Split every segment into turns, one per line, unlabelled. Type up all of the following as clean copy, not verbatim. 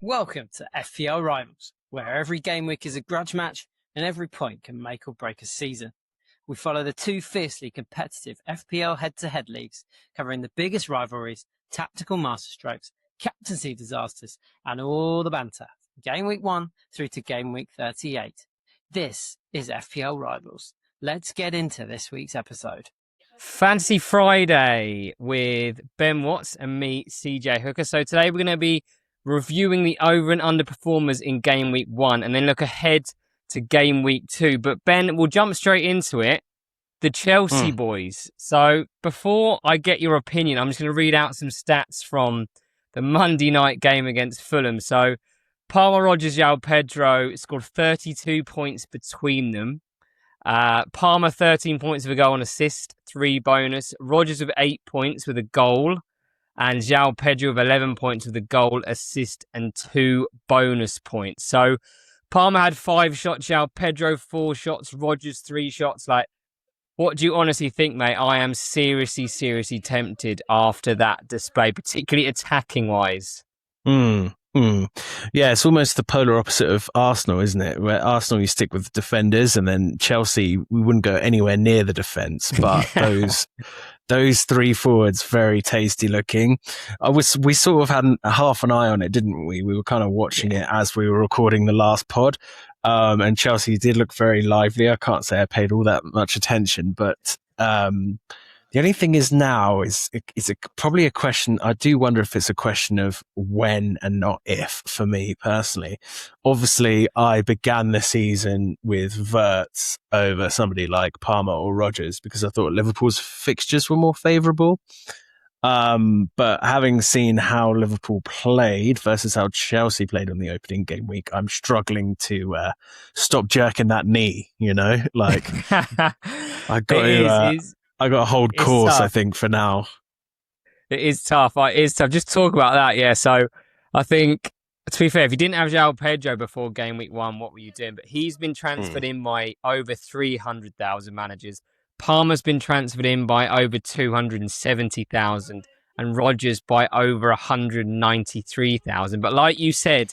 Welcome to FPL Rivals, where every game week is a grudge match and every point can make or break a season. We follow the two fiercely competitive FPL head-to-head leagues, covering the biggest rivalries, tactical masterstrokes, captaincy disasters, and all the banter, game week 1 through to game week 38. This is FPL Rivals. Let's get into this week's episode.
Fantasy Friday with Ben Watts and me, CJ Hooker. So today we're going to be reviewing the over and under performers in game week 1 and then look ahead to game week 2. But Ben, we'll jump straight into it. The Chelsea boys. So before I get your opinion, I'm just going to read out some stats from the Monday night game against Fulham. So Palmer, Rodgers, João Pedro scored 32 points between them. Palmer 13 points with a goal and assist, 3 bonus. Rodgers with 8 points with a goal. And João Pedro with 11 points with a goal, assist, and 2 bonus points. So Palmer had 5 shots, João Pedro 4 shots, Rodgers 3 shots. Like, what do you honestly think, mate? I am seriously tempted after that display, particularly attacking-wise.
Yeah, it's almost the polar opposite of Arsenal, isn't it? Where Arsenal, you stick with the defenders, and then Chelsea, we wouldn't go anywhere near the defence. But those 3 forwards, very tasty looking. We sort of had half an eye on it, didn't we? We were kind of watching it as we were recording the last pod. And Chelsea did look very lively. I can't say I paid all that much attention, but the only thing is now is probably a question. I do wonder if it's a question of when and not if for me personally. Obviously, I began the season with Wirtz over somebody like Palmer or Rodgers because I thought Liverpool's fixtures were more favourable. But having seen how Liverpool played versus how Chelsea played on the opening game week, I'm struggling to stop jerking that knee, you know? Like, I got to hold course, I think, for now.
It is tough. It is tough. Just talk about that, yeah. So I think, to be fair, if you didn't have João Pedro before game week 1, what were you doing? But he's been transferred in by over 300,000 managers. Palmer's been transferred in by over 270,000 and Rodgers by over 193,000. But like you said,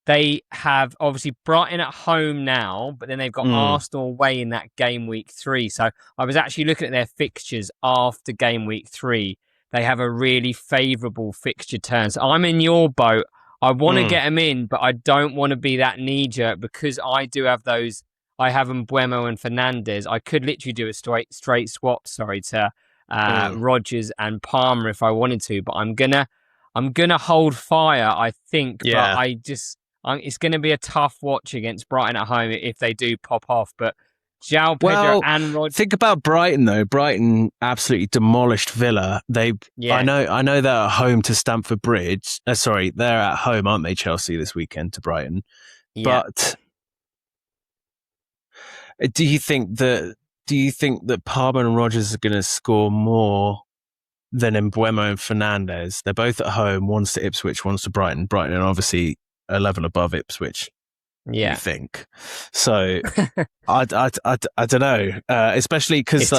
they have obviously Brighton at home now, but then they've got Arsenal away in that game week 3. So I was actually looking at their fixtures after game week 3. They have a really favourable fixture turn. So I'm in your boat. I want to get them in, but I don't want to be that knee-jerk because I do have those. I have Mbeumo and Fernandes. I could literally do a straight swap, to Rodgers and Palmer if I wanted to, but I'm gonna hold fire, I think.
Yeah.
But it's going to be a tough watch against Brighton at home if they do pop off. But João Pedro and Rodgers.
Think about Brighton though. Brighton absolutely demolished Villa. I know they're at home to Stamford Bridge. They're at home, aren't they? Chelsea this weekend to Brighton. Yeah. But do you think that Palmer and Rodgers are going to score more than Mbeumo and Fernandes? They're both at home. One's to Ipswich, one's to Brighton. Brighton are obviously a level above Ipswich. Yeah, I think so. I don't know, especially because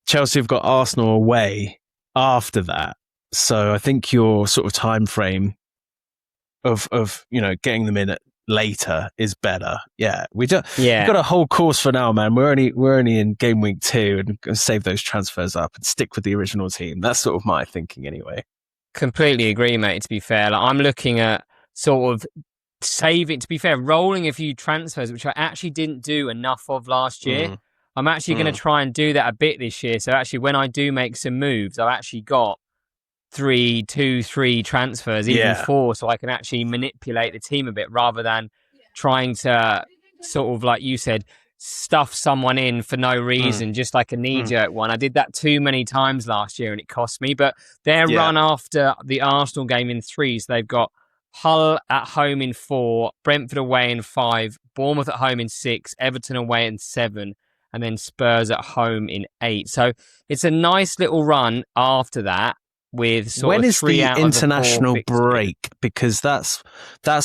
Chelsea have got Arsenal away after that. So I think your sort of time frame of getting them in later is better. Yeah, we've got a whole course for now, man. We're only in game week 2 and gonna save those transfers up and stick with the original team. That's sort of my thinking anyway.
Completely agree, mate. To be fair, I'm looking at sort of saving. To be fair, rolling a few transfers, which I actually didn't do enough of last year. I'm actually going to try and do that a bit this year. So actually, when I do make some moves, I've actually got 3 transfers, even 4, so I can actually manipulate the team a bit rather than trying to sort of, like you said, stuff someone in for no reason, just like a knee-jerk one. I did that too many times last year and it cost me. But their run after the Arsenal game in 3, so they've got Hull at home in 4, Brentford away in 5, Bournemouth at home in 6, Everton away in 7, and then Spurs at home in 8. So it's a nice little run after that. with sort
when
of
is
3
the
out of the 4
international
fixtures.
break? Because that's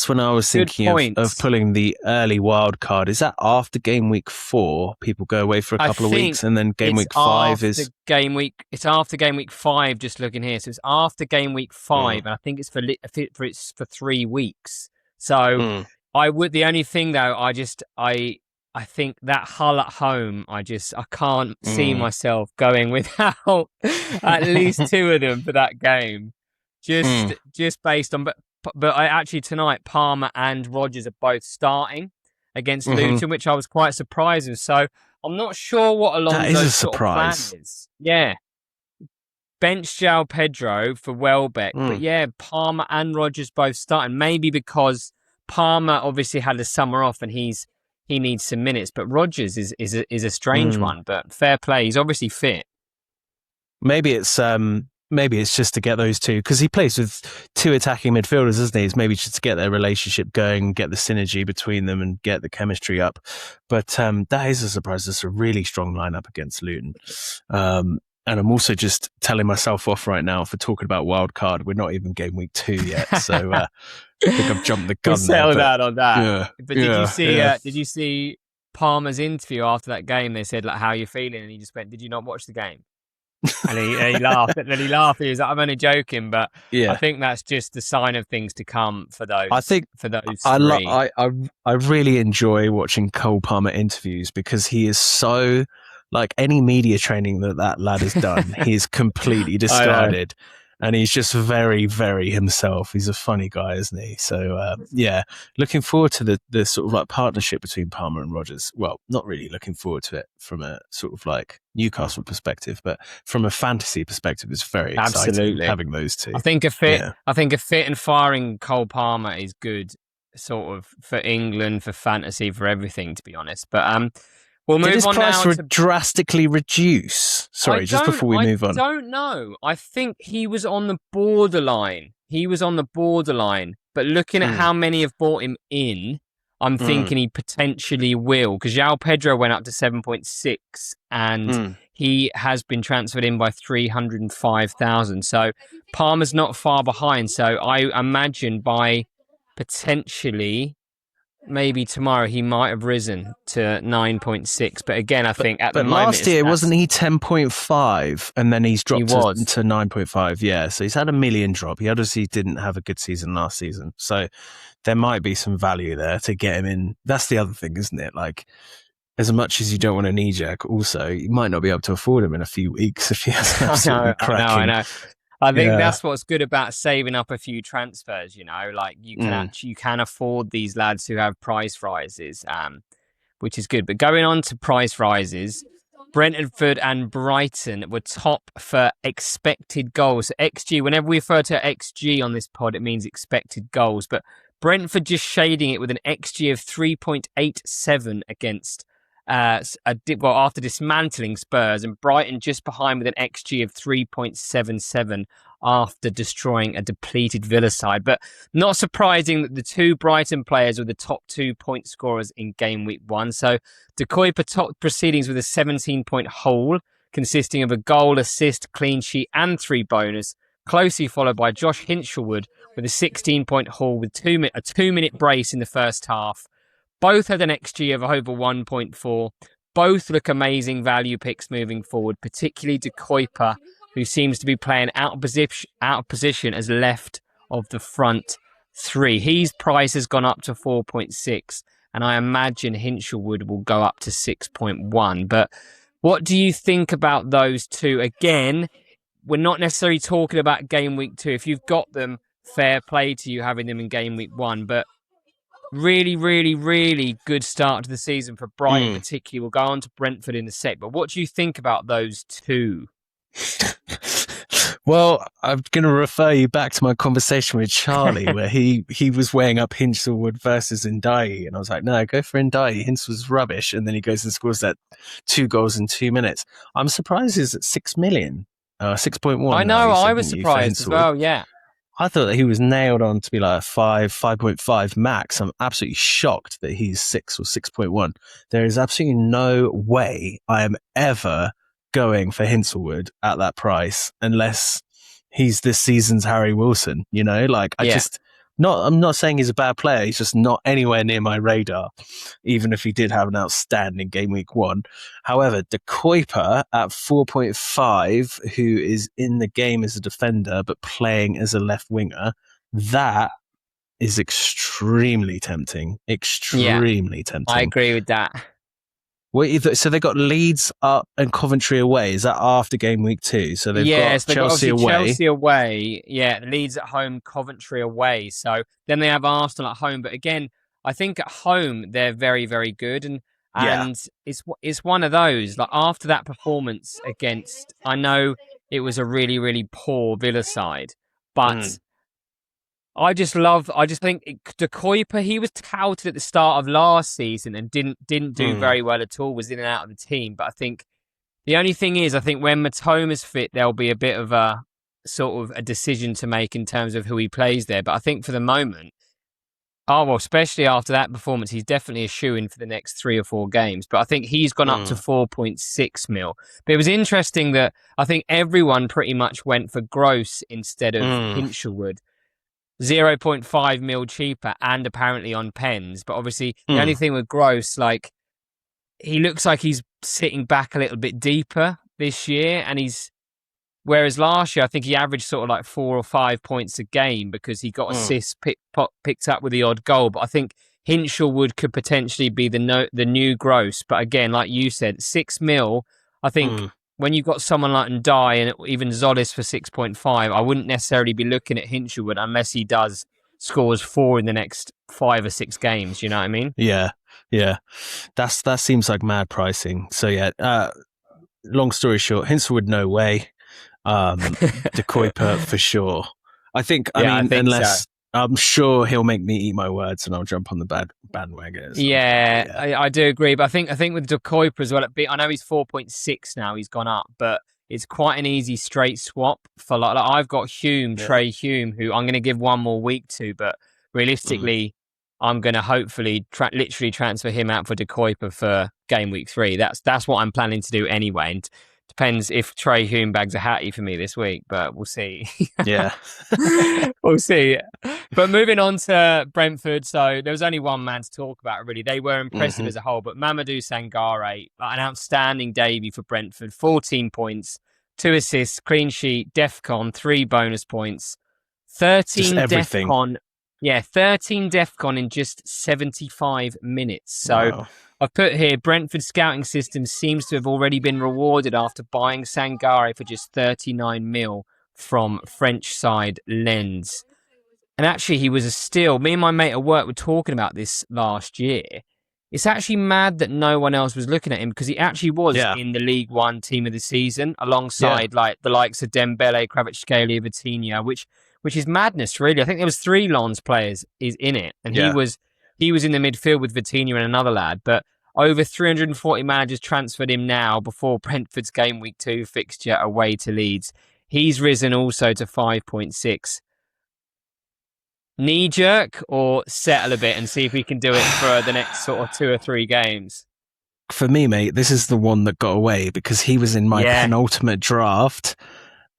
when I was
Good
thinking
point.
of pulling the early wild card. Is that after game week 4? People go away for a couple of weeks, and then game week 5 is
game week. It's after game week 5. Just looking here, so it's after game week 5, and I think it's for 3 weeks. So the only thing though, I think that Hull at home, I can't see myself going without at least 2 of them for that game. Just based on, but I actually tonight Palmer and Rodgers are both starting against Luton, which I was quite surprised with. So I'm not sure what Alonso's sort of plan is. Yeah. Bench João Pedro for Welbeck, but yeah, Palmer and Rodgers both starting. Maybe because Palmer obviously had a summer off and he needs some minutes, but Rodgers is a strange one. But fair play, he's obviously fit.
Maybe it's just to get those two, because he plays with 2 attacking midfielders, isn't he? It's maybe just to get their relationship going, get the synergy between them, and get the chemistry up. But that is a surprise. It's a really strong lineup against Luton. And I'm also just telling myself off right now for talking about wild card. We're not even game week 2 yet, so I think I've jumped the gun.
We'll settle that on that.
Yeah,
but did you see Palmer's interview after that game? They said, like, "How are you feeling?" And he just went, "Did you not watch the game?" And he laughed. And then he laughed. He was like, "I'm only joking," but I think that's just the sign of things to come for those.
I think
for those
three.
I
really enjoy watching Cole Palmer interviews, because he is so, like, any media training that lad has done, he's completely discarded. And he's just very, very himself. He's a funny guy, isn't he? So, looking forward to the sort of like partnership between Palmer and Rodgers. Well, not really looking forward to it from a sort of like Newcastle perspective, but from a fantasy perspective, it's very exciting having those two.
I think a fit and firing Cole Palmer is good, sort of, for England, for fantasy, for everything, to be honest. But we'll move on now.
Did his price drastically reduce? Sorry, just before we move on.
I don't know. I think he was on the borderline. But looking at how many have bought him in, I'm thinking he potentially will. Because João Pedro went up to 7.6 and he has been transferred in by 305,000. So Palmer's not far behind. So I imagine by potentially... maybe tomorrow he might have risen to 9.6, but again, I think at the moment... But
last year, wasn't he 10.5, and then he's dropped to 9.5, yeah. So he's had a million drop. He obviously didn't have a good season last season, so there might be some value there to get him in. That's the other thing, isn't it? Like, as much as you don't want a Kneejerk, also, you might not be able to afford him in a few weeks if he hasn't absolutely cracking.
I know. I think that's what's good about saving up a few transfers, you know, like you can afford these lads who have price rises, which is good. But going on to price rises, Brentford and Brighton were top for expected goals. So XG, whenever we refer to XG on this pod, it means expected goals. But Brentford just shading it with an XG of 3.87 against after dismantling Spurs, and Brighton just behind with an XG of 3.77 after destroying a depleted Villa side. But not surprising that the 2 Brighton players were the top 2 point scorers in game week 1. So Cuyper top proceedings with a 17-point haul, consisting of a goal, assist, clean sheet and 3 bonus, closely followed by Josh Hinchelwood with a 16-point haul with a 2-minute brace in the first half. Both had an XG of over 1.4. Both look amazing value picks moving forward, particularly Cuyper, who seems to be playing out of position as left of the front 3. His price has gone up to 4.6, and I imagine Hinchelwood will go up to 6.1. But what do you think about those two? Again, we're not necessarily talking about game week 2. If you've got them, fair play to you having them in game week 1, but really, really, really good start to the season for Brighton, particularly. We'll go on to Brentford in a sec. But what do you think about those two?
Well, I'm going to refer you back to my conversation with Charlie, where he was weighing up Hinchelwood versus Ndiaye, and I was like, no, go for Ndiaye. Hinch was rubbish, and then he goes and scores that 2 goals in 2 minutes. I'm surprised he's at 6 million, 6.1.
I know, I was surprised as well. Yeah.
I thought that he was nailed on to be like 5.5 max. I'm absolutely shocked that he's 6 or 6.1. There is absolutely no way I am ever going for Hinchelwood at that price unless he's this season's Harry Wilson, you know, like I'm not saying he's a bad player. He's just not anywhere near my radar, even if he did have an outstanding game week 1. However, the Cuyper at 4.5, who is in the game as a defender, but playing as a left winger, that is extremely tempting. Extremely tempting.
I agree with that.
So they got Leeds up and Coventry away. Is that after game week 2? So they've got Chelsea away.
Chelsea away. Yeah, Leeds at home, Coventry away. So then they have Arsenal at home. But again, I think at home they're very, very good. And it's one of those. Like after that performance against, I know it was a really, really poor Villa side, but I just think De Kuyper, he was touted at the start of last season and didn't do very well at all, was in and out of the team. But I think the only thing is, I think when Matoma's fit, there'll be a bit of a sort of a decision to make in terms of who he plays there. But I think for the moment, especially after that performance, he's definitely a shoo-in for the next 3 or 4 games. But I think he's gone up to 4.6 mil. But it was interesting that I think everyone pretty much went for Gross instead of Hinshelwood. 0.5 mil cheaper and apparently on pens. But obviously, the only thing with Gross, like, he looks like he's sitting back a little bit deeper this year. And whereas last year, I think he averaged sort of like 4 or 5 points a game because he got assists picked up with the odd goal. But I think Hinshelwood could potentially be the new Gross. But again, like you said, 6 mil, I think when you've got someone like Ndai and even Zolis for 6.5, I wouldn't necessarily be looking at Hinshelwood unless he scores 4 in the next 5 or 6 games. You know what I mean?
Yeah. That seems like mad pricing. So yeah, long story short, Hinshelwood, no way. De Kuyper for sure. I think unless so. I'm sure he'll make me eat my words and I'll jump on the bandwagon.
I do agree. But I think with De Kuyper as well, I know he's 4.6 now, he's gone up, but it's quite an easy straight swap for like I've got Trey Hume, who I'm going to give one more week to, but realistically, I'm going to hopefully literally transfer him out for De Kuyper for game week 3. That's what I'm planning to do anyway. And depends if Trey Hume bags a hattie for me this week, but we'll see.
Yeah.
We'll see. But moving on to Brentford, so there was only one man to talk about, really. They were impressive as a whole, but Mamadou Sangare, an outstanding debut for Brentford, 14 points, 2 assists, clean sheet, DEFCON, 3 bonus points, 13 DEFCON. Yeah, 13 DEFCON in just 75 minutes. So I've put here, Brentford scouting system seems to have already been rewarded after buying Sangare for just 39 mil from French side Lens. And actually, he was a steal. Me and my mate at work were talking about this last year. It's actually mad that no one else was looking at him because he actually was in the League One team of the season alongside like the likes of Dembele, Kvaratskhelia, Vitinha, which is madness, really. I think there was 3 Lens players in it, and he was in the midfield with Vitinha and another lad. But over 340 managers transferred him now before Brentford's game week 2 fixture away to Leeds. He's risen also to 5.6. Kneejerk or settle a bit and see if we can do it for the next sort of 2 or 3 games?
For me, mate, this is the one that got away because he was in my penultimate draft.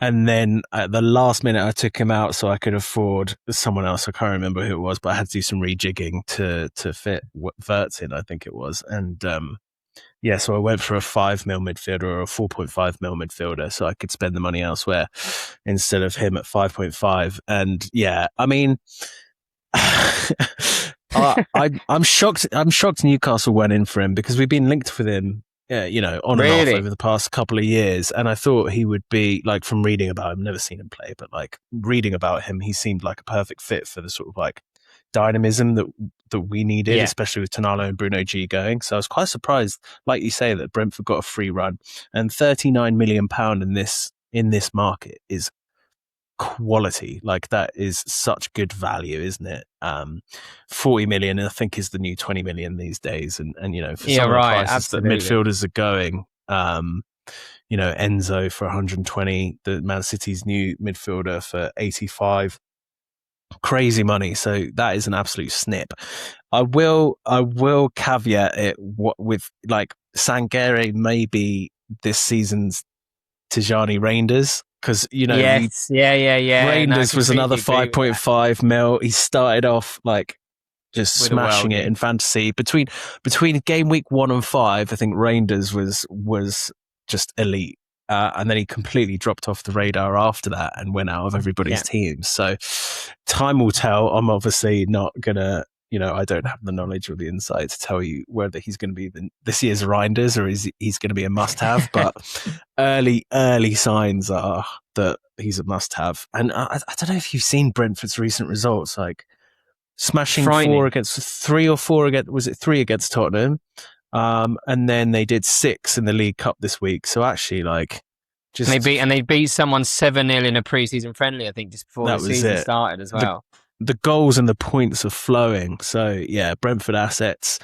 And then at the last minute, I took him out so I could afford someone else. I can't remember who it was, but I had to do some rejigging to fit Verts in, I think it was. And so I went for a 5 mil midfielder or a 4.5 mil midfielder so I could spend the money elsewhere instead of him at 5.5. And yeah, I mean, I'm shocked. I'm shocked Newcastle went in for him because we've been linked with him. Yeah, on and off over the past couple of years. And I thought he would be, like, from reading about him, never seen him play, but like reading about him, he seemed like a perfect fit for the sort of like dynamism that we needed, especially with Tonalo and Bruno G going. So I was quite surprised, like you say, that Brentford got a free run. And £39 million in this market is quality. Like, that is such good value, isn't it? 40 million I think is the new 20 million these days, and you know, for some of the prices that midfielders are going, Enzo for 120, the Man City's new midfielder for 85, crazy money. So that is an absolute snip. I will caveat it with, like, Sangare may be this season's Tijani Reinders, because
Yes, yeah.
Reinders was another
completely agree with that.
5.5 mil. He started off like just
With a
smashing it
worldie.
in fantasy. Between game week 1 and 5, I think Reinders was just elite. And then he completely dropped off the radar after that and went out of everybody's teams. So time will tell. I'm obviously not going to, I don't have the knowledge or the insight to tell you whether he's going to be this year's Reinders or he's going to be a must-have. But early signs are that he's a must-have. And I don't know if you've seen Brentford's recent results, like smashing 4 against 3 or 4 against, was it 3 against Tottenham? And then they did 6 in the League Cup this week. So actually, like, just
they beat someone 7-0 in a pre-season friendly, I think, just before the season started as well.
The goals and the points are flowing. So yeah, Brentford assets,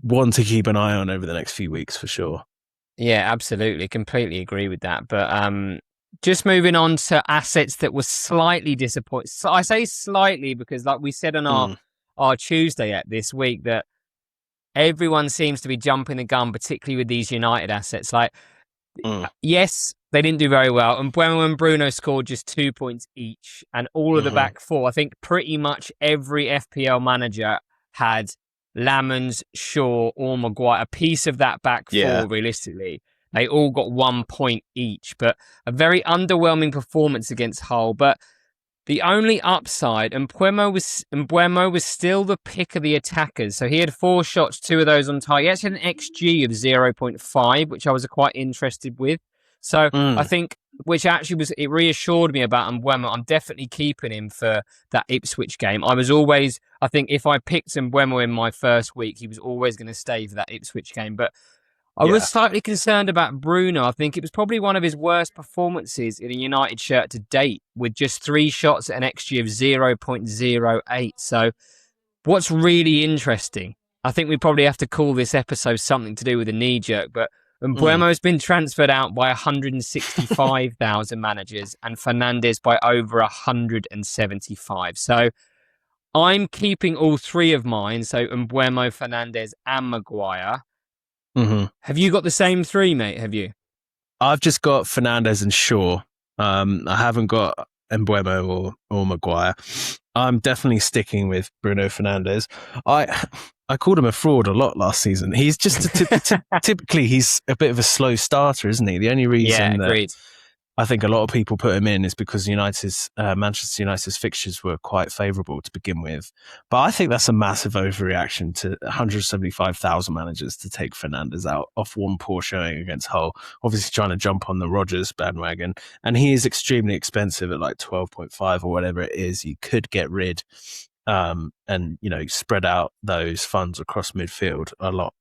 one to keep an eye on over the next few weeks for sure.
Yeah, absolutely, completely agree with that. But just moving on to assets that were slightly disappointing. So I say slightly because, like we said on our Tuesday at this week, that everyone seems to be jumping the gun, particularly with these United assets. Like, yes, they didn't do very well, and Mbeumo and Bruno scored just 2 points each, and all of the back four. I think pretty much every FPL manager had Lamans, Shaw, or Maguire, a piece of that back four. Realistically, they all got 1 point each, but a very underwhelming performance against Hull. But the only upside, and Mbeumo was still the pick of the attackers. So he had 4 shots, 2 of those on target. He actually had an XG of 0.5, which I was quite interested with. So I think, which actually it reassured me about Mbeumo. I'm definitely keeping him for that Ipswich game. I think if I picked Mbeumo in my first week, he was always going to stay for that Ipswich game. But I was slightly concerned about Bruno. I think it was probably one of his worst performances in a United shirt to date, with just 3 shots at an XG of 0.08. So what's really interesting, I think we probably have to call this episode something to do with a Kneejerk, but Mbeumo's been transferred out by 165,000 managers and Fernandes by over 175. So I'm keeping all 3 of mine, so Mbeumo, Fernandes and Maguire. Have you got the same 3, mate? Have you?
I've just got Fernandes and Shaw. I haven't got Mbeumo or Maguire. I'm definitely sticking with Bruno Fernandes. I called him a fraud a lot last season. He's just typically he's a bit of a slow starter, isn't he? The only reason that I think a lot of people put him in is because Manchester United's fixtures were quite favourable to begin with. But I think that's a massive overreaction to 175,000 managers to take Fernandes out off one poor showing against Hull. Obviously trying to jump on the Rodgers bandwagon. And he is extremely expensive at like 12.5 or whatever it is. You could get rid and spread out those funds across midfield a lot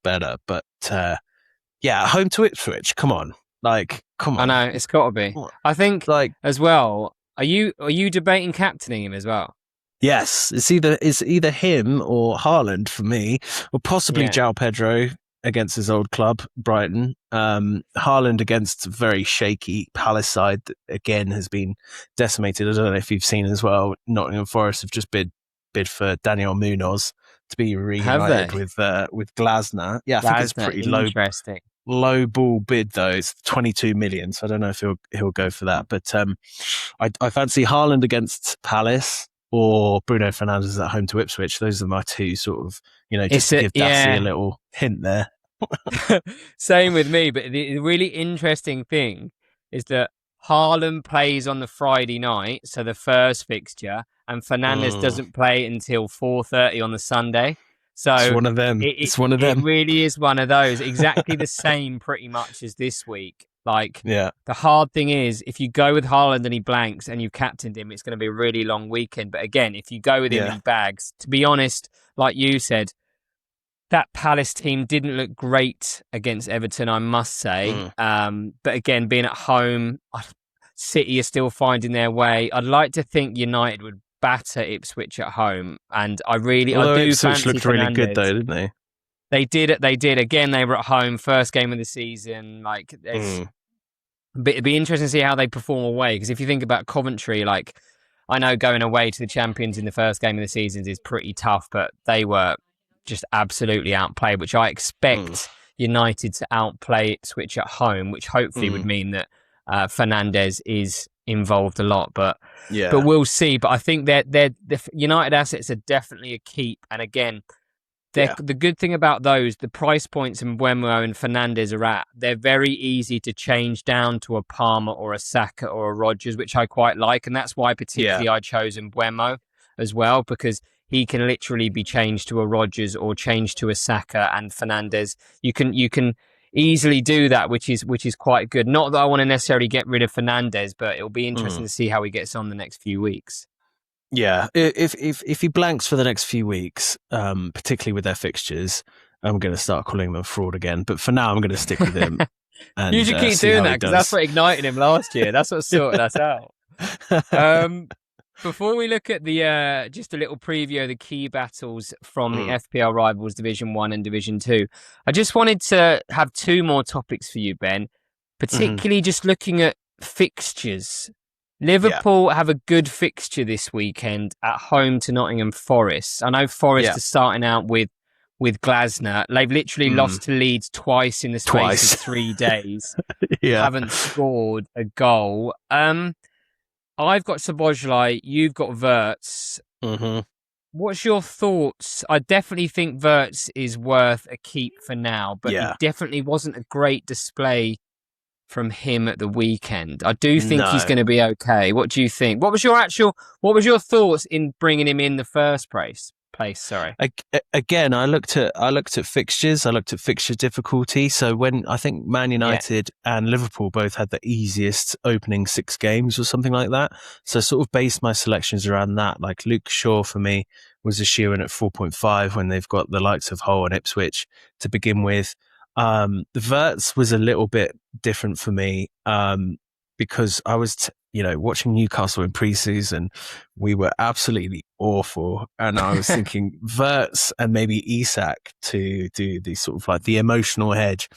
better. But home to Ipswich, come on. Come on.
I know, it's got to be. I think, as well, are you debating captaining him as well?
Yes, it's either him or Haaland for me, or possibly João Pedro against his old club, Brighton. Haaland against a very shaky Palace side that, again, has been decimated. I don't know if you've seen as well, Nottingham Forest have just bid for Daniel Munoz to be reunited with Glasner. Yeah, I think it's pretty low ball bid though. It's 22 million, so I don't know if he'll go for that. But I fancy Haaland against Palace or Bruno Fernandes at home to Ipswich. Those are my 2 sort of, just to give Dassy a little hint there.
Same with me, but the really interesting thing is that Haaland plays on the Friday night, so the first fixture, and Fernandes doesn't play until 4:30 on the Sunday. So
it's one of them. It's one of them.
It really is one of those. Exactly the same pretty much as this week. The hard thing is, if you go with Haaland and he blanks and you've captained him, it's going to be a really long weekend. But again, if you go with him in bags, to be honest, like you said, that Palace team didn't look great against Everton, I must say. But again, being at home, City are still finding their way. I'd like to think United would batter Ipswich at home, and I do
Ipswich
fancy
looked
Fernandes.
really good though, didn't they?
They did. Again, they were at home, first game of the season. It'd be interesting to see how they perform away, because if you think about Coventry, I know going away to the champions in the first game of the season is pretty tough, but they were just absolutely outplayed, which I expect United to outplay Ipswich at home, which hopefully would mean that Fernandes is involved a lot, but
Yeah.
we'll see. But I think that the United assets are definitely a keep. And again, the good thing about those, the price points in Mbeumo and Fernandes are at, they're very easy to change down to a Palmer or a Saka or a Rodgers, which I quite like. And that's why particularly I chose Mbeumo as well, because he can literally be changed to a Rodgers or changed to a Saka and Fernandes. You can easily do that, which is quite good. Not that I want to necessarily get rid of Fernandes, but it'll be interesting to see how he gets on the next few weeks.
Yeah, if he blanks for the next few weeks, particularly with their fixtures, I'm going to start calling them fraud again. But for now, I'm going to stick with him. And,
you should keep doing that, because that's what ignited him last year. That's what sorted us out. Before we look at the just a little preview of the key battles from the FPL rivals Division 1 and Division 2, I just wanted to have two more topics for you, Ben, particularly just looking at fixtures. Liverpool have a good fixture this weekend at home to Nottingham Forest. I know Forest are starting out with Glasner. They've literally lost to Leeds twice in the space of 3 days. Haven't scored a goal. I've got Szoboszlai, you've got Wirtz. What's your thoughts? I definitely think Wirtz is worth a keep for now, but it definitely wasn't a great display from him at the weekend. I do think he's going to be okay. What do you think? What was your thoughts in bringing him in the first place? Sorry.
Again, I looked at fixtures. I looked at fixture difficulty. So when I think Man United and Liverpool both had the easiest opening 6 games or something like that. So I sort of based my selections around that. Like Luke Shaw for me was a shoe-in at 4.5 when they've got the likes of Hull and Ipswich to begin with. The Wirtz was a little bit different for me because I was, watching Newcastle in pre-season. We were absolutely awful, and I was thinking Wirtz and maybe Isak to do the sort of like the emotional hedge,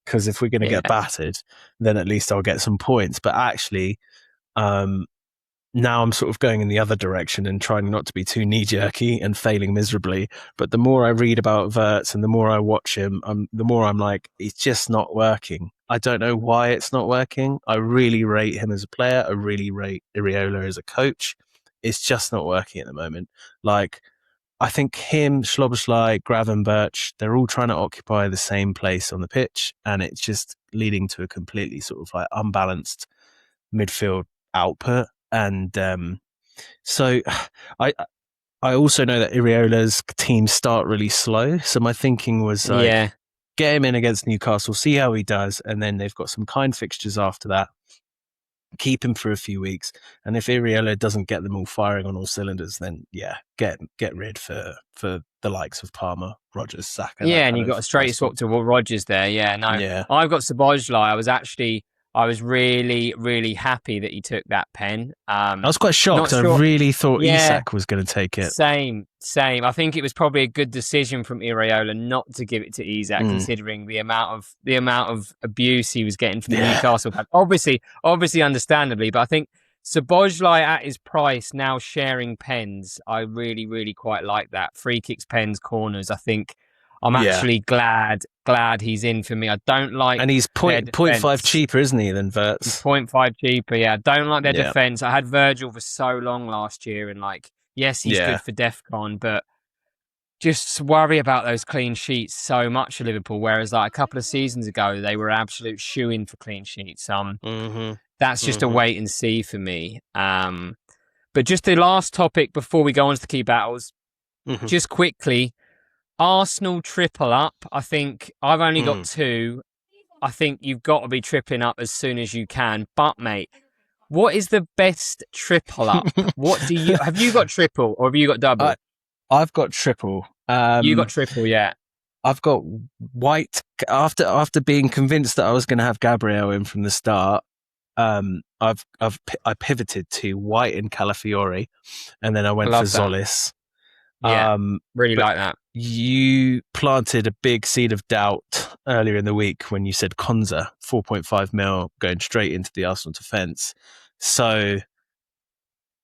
because if we're going to get battered, then at least I'll get some points. But actually, now I'm sort of going in the other direction and trying not to be too knee-jerky and failing miserably. But the more I read about Wirtz and the more I watch him, the more I'm like, it's just not working. I don't know why it's not working. I really rate him as a player. I really rate Iriola as a coach. It's just not working at the moment. Like, I think him, Szoboszlai, Gravenberch, they're all trying to occupy the same place on the pitch, and it's just leading to a completely sort of like unbalanced midfield output. And so I also know that Iriola's teams start really slow. So my thinking was like, get him in against Newcastle, see how he does. And then they've got some kind fixtures after that. Keep him for a few weeks. And if Iriola doesn't get them all firing on all cylinders, then get rid for the likes of Palmer, Rodgers, Saka.
And you got a straight swap to Rodgers there. I've got Szoboszlai. I was really, really happy that he took that pen. I
was quite shocked. I really thought Isak was going to take it.
Same. I think it was probably a good decision from Iriola not to give it to Isak, considering the amount of abuse he was getting from the Newcastle pack. Obviously, understandably, but I think Szoboszlai at his price now sharing pens, I really, really quite like that. Free kicks, pens, corners. I think I'm actually glad he's in for me. I don't like,
and he's 0.5 cheaper, isn't he, than Wirtz?
He's 0.5 cheaper. I don't like their defense. I had Virgil for so long last year, and yes, he's good for DEFCON, but just worry about those clean sheets so much for Liverpool. Whereas a couple of seasons ago, they were absolute shoo-in for clean sheets. That's just a wait and see for me. But just the last topic before we go on to the key battles, just quickly. Arsenal triple up. I think I've only got 2. I think you've got to be tripling up as soon as you can. But mate, what is the best triple up? Have you got triple or have you got double?
I've got triple.
You got triple,
I've got White after being convinced that I was going to have Gabriel in from the start. I pivoted to White and Calafiori, and then I went for Zolis.
Really like that.
You planted a big seed of doubt earlier in the week when you said Konza, 4.5 mil, going straight into the Arsenal defence. So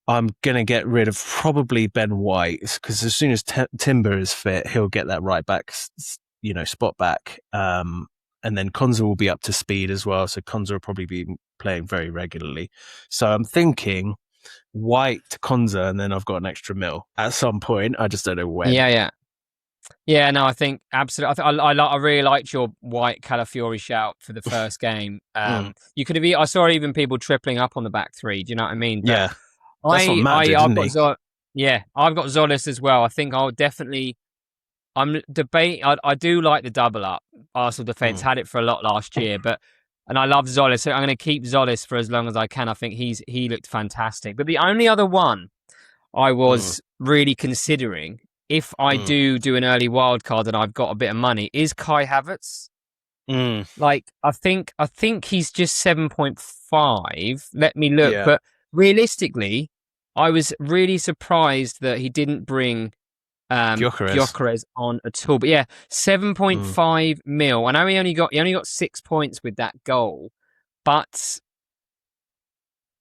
I'm going to get rid of probably Ben White, because as soon as Timber is fit, he'll get that right back, spot back. and then Konza will be up to speed as well. So Konza will probably be playing very regularly. So I'm thinking White to Konza, and then I've got an extra mil at some point. I just don't know when.
Yeah, no, I think absolutely. I really liked your White Calafiori shout for the first game. You could have. I saw even people tripling up on the back three. Do you know what I mean? But
yeah, that's what Matt did,
I've
didn't
got
he?
I've got Zolis as well. I think I'll definitely. I'm debating. I do like the double up. Arsenal defense had it for a lot last year, and I love Zolis, so I'm going to keep Zolis for as long as I can. I think he looked fantastic. But the only other one I was really considering, if I do an early wild card and I've got a bit of money, is Kai Havertz. Like I think he's just 7.5. Let me look, but realistically, I was really surprised that he didn't bring Gyökeres on at all. But yeah, 7.5 mil. I know he only got 6 points with that goal, but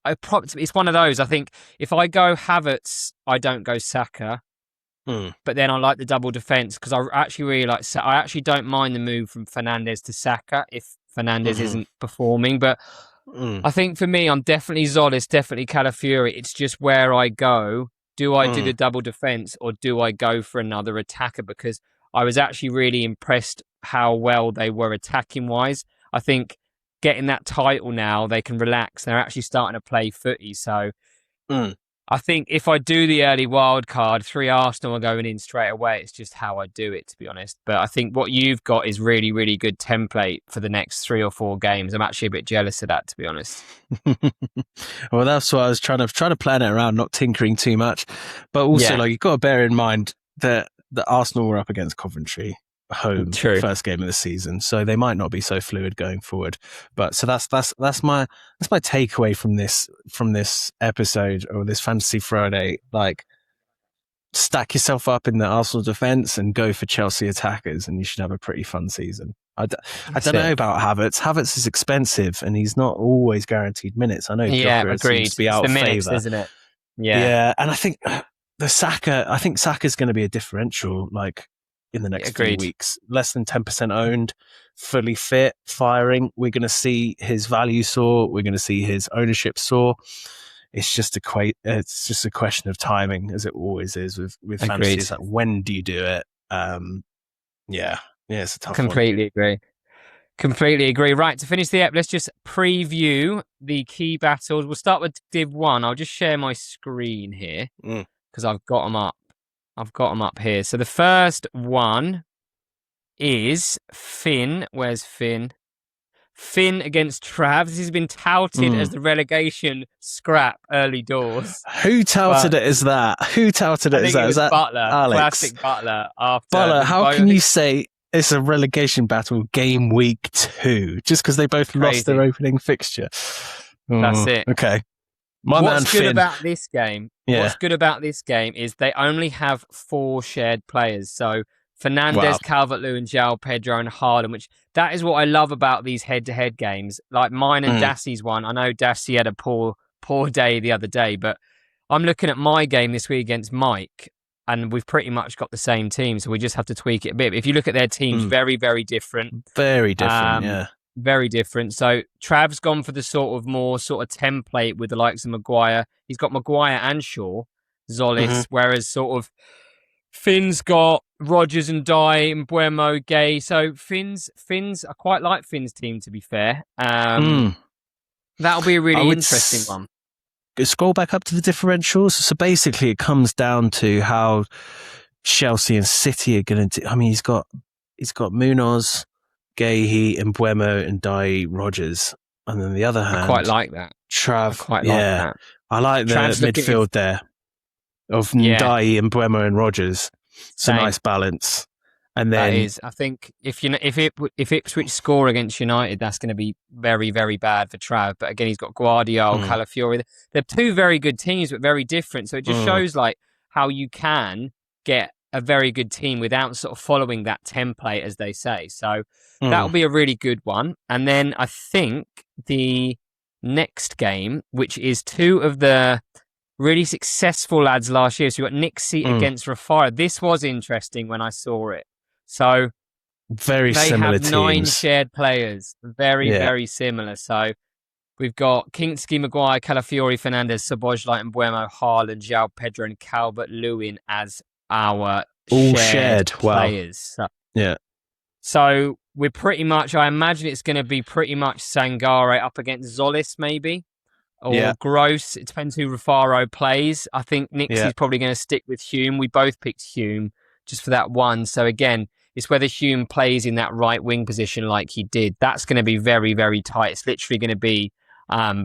it's one of those. I think if I go Havertz, I don't go Saka. But then I like the double defense because I actually really like. I actually don't mind the move from Fernandes to Saka if Fernandes isn't performing. But I think for me, I'm definitely Zolis, definitely Calafiori. It's just where I go. Do I do the double defense or do I go for another attacker? Because I was actually really impressed how well they were attacking wise. I think getting that title now, they can relax. They're actually starting to play footy. So I think if I do the early wild card, 3 Arsenal are going in straight away. It's just how I do it, to be honest. But I think what you've got is really, really good template for the next 3 or 4 games. I'm actually a bit jealous of that, to be honest.
Well, that's what I was trying to plan it around, not tinkering too much. But also, like, you've got to bear in mind that the Arsenal were up against Coventry home first game of the season, so they might not be so fluid going forward. But so that's my takeaway from this episode or this Fantasy Friday. Like, stack yourself up in the Arsenal defense and go for Chelsea attackers, and you should have a pretty fun season. I don't know about Havertz. Havertz is expensive, and he's not always guaranteed minutes. I know Gyökeres seems to be out of favour,
isn't it?
Yeah, and I think Saka's going to be a differential, like, in the next few weeks. Less than 10% owned, fully fit, firing. We're going to see his value soar. We're going to see his ownership soar. It's just a question of timing, as it always is with fantasy. It's like, when do you do it? It's a tough one.
Completely agree. Right, to finish the app, let's just preview the key battles. We'll start with Div 1. I'll just share my screen here because I've got them up. Here. So the first one is Finn. Where's Finn? Finn against Trav. This has been touted as the relegation scrap early doors.
Who touted it as that? Is that
Butler?
Alex?
Classic Butler.
Butler, how can you say it's a relegation battle game week 2 just because they both lost their opening fixture?
That's it.
Okay.
What's good about this game is they only have 4 shared players. So Fernandes, Calvert-Lewin, João Pedro and Haaland, which that is what I love about these head-to-head games. Like mine and Dassie's one. I know Dassie had a poor day the other day, but I'm looking at my game this week against Mike, and we've pretty much got the same team, so we just have to tweak it a bit. But if you look at their teams, very, very different.
Very different, yeah.
Very different. So Trav's gone for the sort of template with the likes of Maguire. He's got Maguire and Shaw, Zolis, whereas sort of Finn's got Rodgers and Dye, Mbuemo, Gay. So Finn's I quite like Finn's team, to be fair. That'll be a really interesting one.
Scroll back up to the differentials. So basically it comes down to how Chelsea and City are going to do. I mean, he's got Munoz, Gahey, Mbuemo and Dye, Rodgers. And then the other hand,
I quite like that.
Trav.
Like that.
I like the midfield there of Dye, Mbuemo and Rodgers. It's a nice balance. And then
that is, I think if Ipswich score against United, that's going to be very, very bad for Trav. But again, he's got Guardiola, Calafiori. They're 2 very good teams, but very different. So it just shows like how you can get a very good team without sort of following that template, as they say. So that'll be a really good one. And then I think the next game, which is 2 of the really successful lads last year. So you've got Nixie against Rafara. This was interesting when I saw it. So
Very
They
similar
have 9
teams.
shared players. Very similar. So we've got Kingsley, Maguire, Calafiori, Fernandes, Szoboszlai, and Buemo, Haaland, João Pedro, and Calvert-Lewin as our
All
shared
Wow.
players. So,
Yeah.
so we're pretty much, I imagine it's going to be pretty much Sangare up against Zolis, maybe. Or Gross. It depends who Rufaro plays. I think Nixie's probably going to stick with Hume. We both picked Hume just for that one. So again, it's whether Hume plays in that right wing position like he did. That's going to be very, very tight. It's literally going to be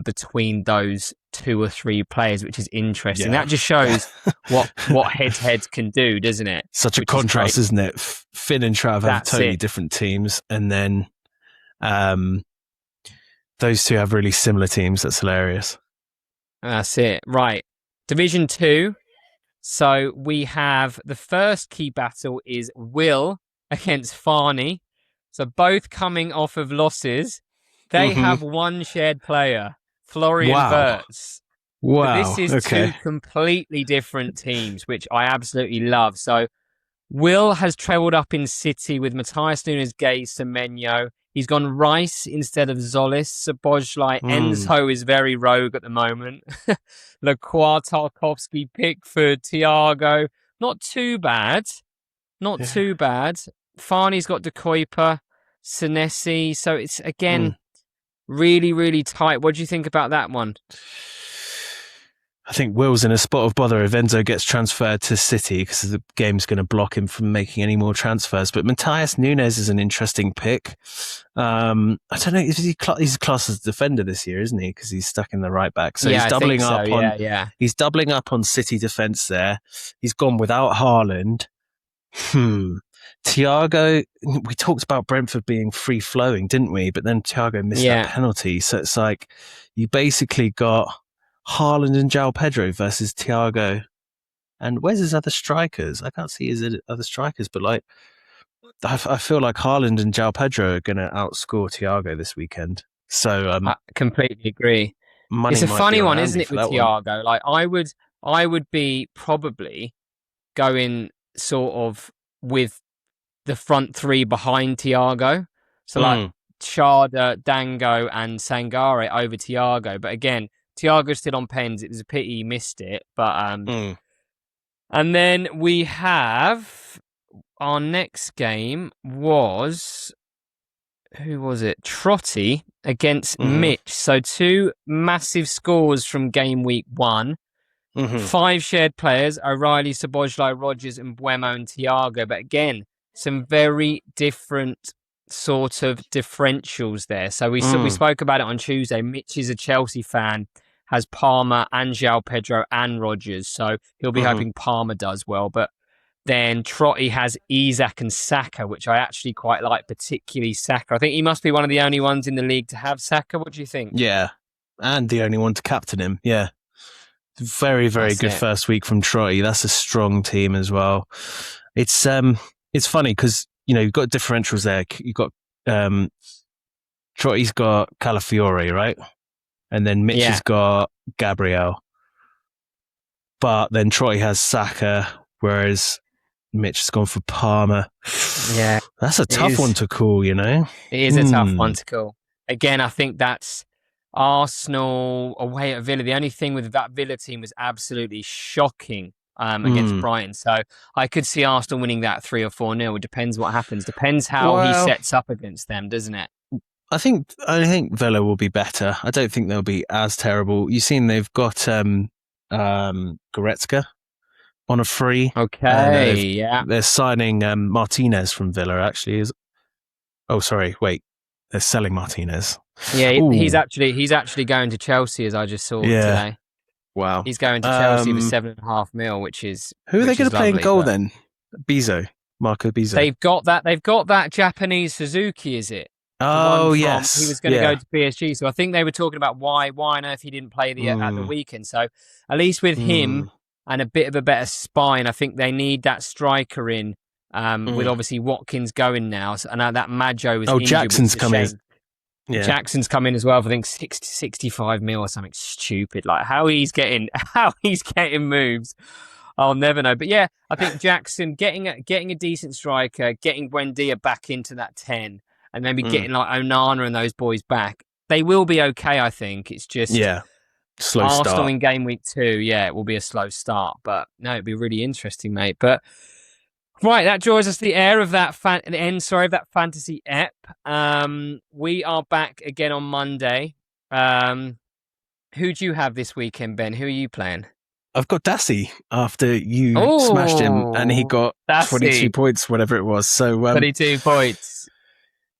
between those 2 or 3 players, which is interesting. That just shows what head-to-heads can do, doesn't it?
Such a contrast, isn't it? Finn and Trav have totally different teams, and then those two have really similar teams. That's hilarious.
That's it. Right. Division 2. So we have the first key battle is Will against Farney. So both coming off of losses. They have one shared player, Florian Wirtz.
Wow.
But this is 2 completely different teams, which I absolutely love. So Will has travelled up in City with Matthias Nunes, Gay, Semenyo. He's gone Rice instead of Zolis. Szoboszlai. Enzo is very rogue at the moment. Lacroix, Tarkovsky, Pickford, Thiago. Not too bad. Not too bad. Farney's got De Kuyper, Senesi. So it's, again, really, really tight. What do you think about that one?
I think Will's in a spot of bother if Enzo gets transferred to City because the game's going to block him from making any more transfers. But Matthias Nunes is an interesting pick. I don't know. He's classed as a defender this year, isn't he? Because he's stuck in the right back. So he's doubling up on. He's doubling up on City defence there. He's gone without Haaland. Thiago. We talked about Brentford being free flowing, didn't we? But then Thiago missed that penalty. So it's like you basically got Haaland and João Pedro versus Thiago. And where's his other strikers? I can't see his other strikers, but like, I feel like Haaland and João Pedro are going to outscore Thiago this weekend. So
I completely agree. It's a funny one, isn't it, with Thiago? Like, I would be probably going sort of with the front 3 behind Thiago. So like Chada, Dango, and Sangare over Thiago. But again, Thiago's still on pens. It was a pity he missed it. But and then we have our next game was, who was it? Trotty against Mitch. So 2 massive scores from game week 1. 5 shared players: O'Reilly, Szoboszlai, Rodgers, and Buemo and Thiago. But again, some very different sort of differentials there. So we spoke about it on Tuesday. Mitch is a Chelsea fan, has Palmer and João Pedro and Rodgers, so he'll be hoping Palmer does well. But then Trotty has Isak and Saka, which I actually quite like, particularly Saka. I think he must be one of the only ones in the league to have Saka. What do you think?
Yeah, and the only one to captain him. Yeah, very, very good first week from Trotty. That's a strong team as well. It's funny because, you know, you've got differentials there. You've got Trotty's got Calafiori, right? And then Mitch has got Gabriel. But then Trotty has Saka, whereas Mitch has gone for Palmer.
Yeah.
That's a tough one to call, you know?
It is a tough one to call. Again, I think that's Arsenal away at Villa. The only thing with that Villa team was absolutely shocking against Brighton. So I could see Arsenal winning that 3 or 4-0. It depends what happens. Depends how he sets up against them, doesn't it?
I think Villa will be better. I don't think they'll be as terrible. You've seen they've got Goretzka on a free.
Okay,
They're signing Martinez from Villa, actually. They're selling Martinez.
Yeah, he's actually going to Chelsea, as I just saw today.
Wow.
He's going to Chelsea for 7.5 mil, which is
who are they going to play in goal then? Marco Bizzo.
They've got that Japanese Suzuki, is it?
Oh yes,
he was going to go to PSG. So I think they were talking about why on earth he didn't play at the weekend. So at least with him and a bit of a better spine, I think they need that striker in. With obviously Watkins going now, and that Maggio is injured.
Jackson's coming.
Yeah. Jackson's come in as well for, I think, 65 mil or something stupid. Like how he's getting moves. I'll never know. But yeah, I think Jackson getting a decent striker, getting Buendia back into that 10, and maybe getting like Onana and those boys back. They will be okay, I think. It's just
slow
Arsenal
start
in game week 2. Yeah, it will be a slow start, but no, it'd be really interesting, mate. But right, that draws us the end of that fantasy ep. We are back again on Monday. Who do you have this weekend, Ben? Who are you playing?
I've got Dassey after you smashed him and he got 22 points, whatever it was. So
22 points.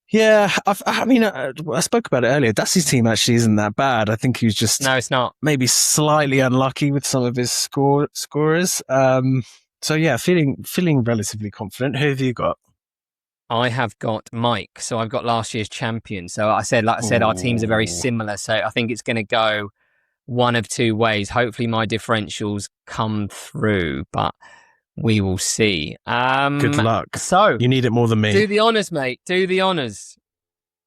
Yeah, I spoke about it earlier. Dassey's team actually isn't that bad. I think he was just
it's not.
Maybe slightly unlucky with some of his scorers. So yeah, feeling relatively confident. Who have you got?
I have got Mike. So I've got last year's champion. So I said, our teams are very similar. So I think it's going to go one of two ways. Hopefully my differentials come through, but we will see.
Good luck.
So
you need it more than me.
Do the honours, mate. Do the honours.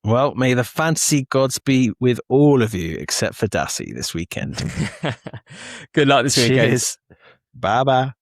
Well, may the fantasy gods be with all of you except for Dassey this weekend.
Good luck this weekend.
Cheers. Bye-bye.